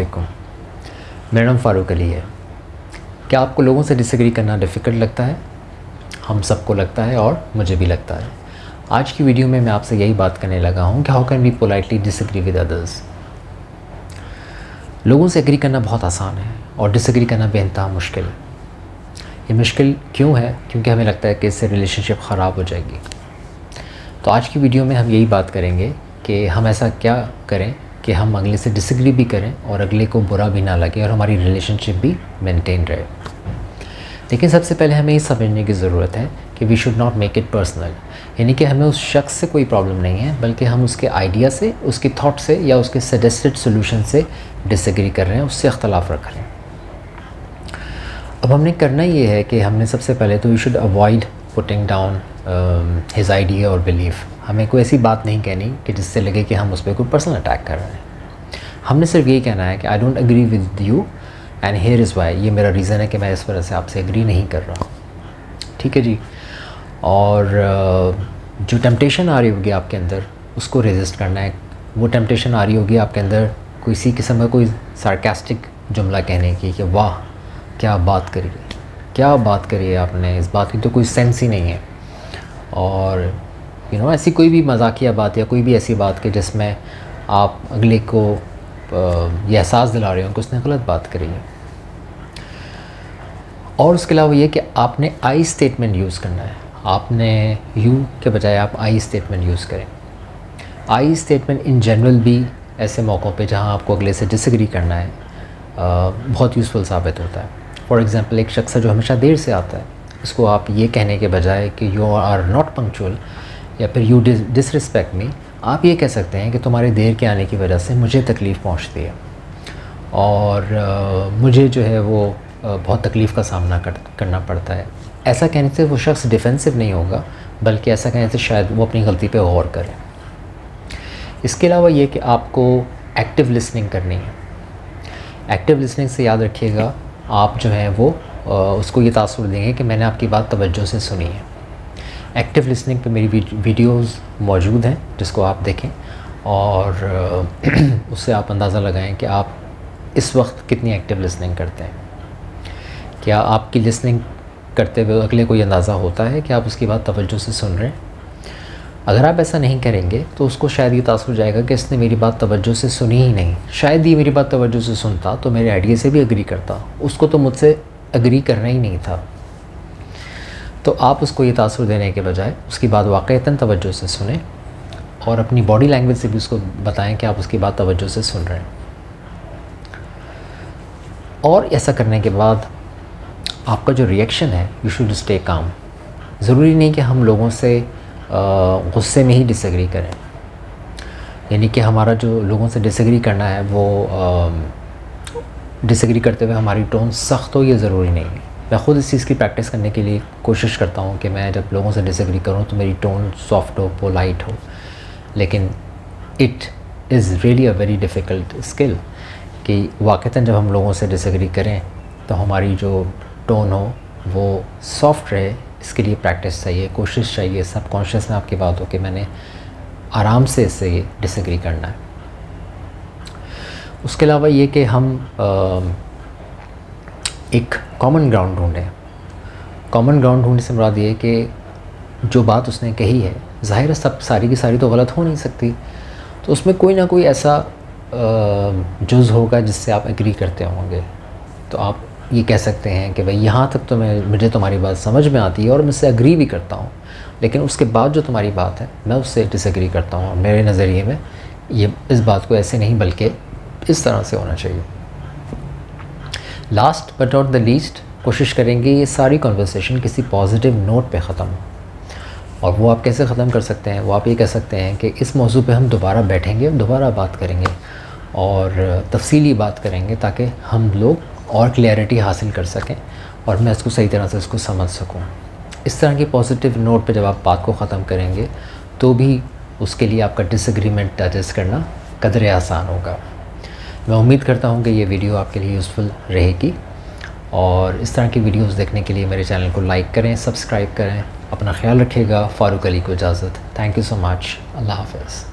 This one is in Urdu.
علیکم، میرا نام فاروق علی ہے۔ کیا آپ کو لوگوں سے ڈس ایگری کرنا ڈیفیکلٹ لگتا ہے؟ ہم سب کو لگتا ہے اور مجھے بھی لگتا ہے۔ آج کی ویڈیو میں آپ سے یہی بات کرنے لگا ہوں کہ how can we politely disagree with others. لوگوں سے ایگری کرنا بہت آسان ہے اور ڈس ایگری کرنا بے انتہا مشکل ہے۔ یہ مشکل کیوں ہے؟ کیونکہ ہمیں لگتا ہے کہ اس سے ریلیشن شپ خراب ہو جائے گی۔ تو آج کی ویڈیو میں ہم یہی بات کریں گے کہ ہم ایسا کیا کریں کہ ہم اگلے سے ڈس ایگری بھی کریں اور اگلے کو برا بھی نہ لگے اور ہماری ریلیشن شپ بھی مینٹین رہے۔ لیکن سب سے پہلے ہمیں یہ سمجھنے کی ضرورت ہے کہ we should not make it personal, یعنی کہ ہمیں اس شخص سے کوئی پرابلم نہیں ہے، بلکہ ہم اس کے آئیڈیا سے، اس کے تھاٹ سے یا اس کے سجیسٹڈ سولوشن سے ڈس ایگری کر رہے ہیں، اس سے اختلاف رکھ رہے ہیں۔ اب ہم نے کرنا یہ ہے کہ ہم نے سب سے پہلے تو we should avoid putting down his idea اور بلیف۔ ہمیں کوئی ایسی بات نہیں کہنی کہ جس سے لگے کہ ہم اس پہ کوئی پرسنل اٹیک کر رہے ہیں۔ ہم نے صرف یہی کہنا ہے کہ I don't agree with you and here is why, یہ میرا ریزن ہے کہ میں اس وجہ سے آپ سے اگری نہیں کر رہا۔ ٹھیک ہے جی۔ اور جو ٹیمپٹیشن آ رہی ہوگی آپ کے اندر اس کو ریزسٹ کرنا ہے۔ وہ ٹیمپٹیشن آ رہی ہوگی آپ کے اندر کسی قسم کا کوئی سارکاسٹک جملہ کہنے کی کہ واہ کیا بات کری ہے، کیا بات کری ہے آپ نے، اس بات کی تو کوئی سینس ہی نہیں ہے۔ اور ایسی کوئی بھی مذاقیہ بات یا کوئی بھی ایسی بات کہ جس میں آپ اگلے کو یہ احساس دلا رہے ہوں کہ اس نے غلط بات کری ہے۔ اور اس کے علاوہ یہ کہ آپ نے آئی اسٹیٹمنٹ یوز کرنا ہے۔ آپ نے یو کے بجائے آپ آئی اسٹیٹمنٹ یوز کریں۔ آئی اسٹیٹمنٹ ان جنرل بھی ایسے موقعوں پہ جہاں آپ کو اگلے سے ڈس ایگری کرنا ہے بہت یوزفل ثابت ہوتا ہے۔ فار ایگزامپل ایک شخص ہے جو ہمیشہ دیر سے آتا ہے، اس کو آپ یہ کہنے کے بجائے کہ یو آر ناٹ پنکچوئل یا پھر یو ڈس رسپیکٹ می، آپ یہ کہہ سکتے ہیں کہ تمہارے دیر کے آنے کی وجہ سے مجھے تکلیف پہنچتی ہے اور مجھے جو ہے وہ بہت تکلیف کا سامنا کرنا پڑتا ہے۔ ایسا کہنے سے وہ شخص ڈیفینسو نہیں ہوگا، بلکہ ایسا کہنے سے شاید وہ اپنی غلطی پہ غور کرے۔ اس کے علاوہ یہ کہ آپ کو ایکٹیو لسننگ کرنی ہے۔ ایکٹیو لسننگ سے یاد رکھیے گا آپ جو ہیں وہ اس کو یہ تاثر دیں گے کہ میں نے آپ کی بات توجہ سے سنی ہے۔ ایکٹیو لسننگ پہ میری ویڈیوز موجود ہیں جس کو آپ دیکھیں اور اس سے آپ اندازہ لگائیں کہ آپ اس وقت کتنی ایکٹیو لسننگ کرتے ہیں۔ کیا آپ کی لسننگ کرتے ہوئے اگلے کو یہ اندازہ ہوتا ہے کہ آپ اس کی بات توجہ سے سن رہے ہیں؟ اگر آپ ایسا نہیں کریں گے تو اس کو شاید یہ تاثر ہو جائے گا کہ اس نے میری بات توجہ سے سنی ہی نہیں، شاید یہ میری بات توجہ سے سنتا تو میرے آئیڈیا سے بھی اگری کرتا، اس کو تو مجھ سے اگری کرنا ہی نہیں تھا۔ تو آپ اس کو یہ تاثر دینے کے بجائے اس کی بات واقعتاً توجہ سے سنیں اور اپنی باڈی لینگویج سے بھی اس کو بتائیں کہ آپ اس کی بات توجہ سے سن رہے ہیں۔ اور ایسا کرنے کے بعد آپ کا جو ریئیکشن ہے یو شوڈ اسٹے کام۔ ضروری نہیں کہ ہم لوگوں سے غصے میں ہی ڈس ایگری کریں، یعنی کہ ہمارا جو لوگوں سے ڈس ایگری کرنا ہے وہ ڈس ایگری کرتے ہوئے ہماری ٹون سخت ہو، یہ ضروری نہیں ہے۔ میں خود اس چیز کی پریکٹس کرنے کے لیے کوشش کرتا ہوں کہ میں جب لوگوں سے ڈس ایگری کروں تو میری ٹون سافٹ ہو، پولائٹ ہو، لیکن it is really a very difficult skill کہ واقعتاً جب ہم لوگوں سے ڈس ایگری کریں تو ہماری جو ٹون ہو وہ سافٹ رہے۔ اس کے لیے پریکٹس چاہیے، کوشش چاہیے، سب کانشیس میں آپ کی بات ہو کہ میں نے آرام سے اس سے یہ ڈس ایگری کرنا ہے۔ اس کے علاوہ یہ کہ ہم ایک کامن گراؤنڈ ڈھونڈیں۔ کامن گراؤنڈ ڈھونڈنے سے مراد یہ ہے کہ جو بات اس نے کہی ہے ظاہر ہے ساری کی ساری تو غلط ہو نہیں سکتی، تو اس میں کوئی نہ کوئی ایسا جز ہوگا جس سے آپ ایگری کرتے ہوں گے۔ تو آپ یہ کہہ سکتے ہیں کہ بھئی یہاں تک تو مجھے تمہاری بات سمجھ میں آتی ہے اور میں اس سے ایگری بھی کرتا ہوں، لیکن اس کے بعد جو تمہاری بات ہے میں اس سے ڈس ایگری کرتا ہوں، اور میرے نظریے میں یہ اس بات کو ایسے نہیں بلکہ اس طرح سے ہونا چاہیے۔ Last but not the least, کوشش کریں گے یہ ساری کنورسیشن کسی پازیٹیو نوٹ پہ ختم ہو۔ اور وہ آپ کیسے ختم کر سکتے ہیں؟ وہ آپ یہ کہہ سکتے ہیں کہ اس موضوع پہ ہم دوبارہ بیٹھیں گے، دوبارہ بات کریں گے اور تفصیلی بات کریں گے تاکہ ہم لوگ اور کلیئرٹی حاصل کر سکیں اور میں اس کو صحیح طرح سے اس کو سمجھ سکوں۔ اس طرح کی پازیٹیو نوٹ پہ جب آپ بات کو ختم کریں گے تو بھی اس کے لیے آپ کا ڈس ایگریمنٹ ایڈجسٹ کرنا قدرے آسان ہوگا۔ میں امید کرتا ہوں کہ یہ ویڈیو آپ کے لیے یوزفل رہے گی، اور اس طرح کی ویڈیوز دیکھنے کے لیے میرے چینل کو لائک کریں، سبسکرائب کریں۔ اپنا خیال رکھیے گا۔ فاروق علی کو اجازت۔ تھینک یو سو مچ۔ اللہ حافظ۔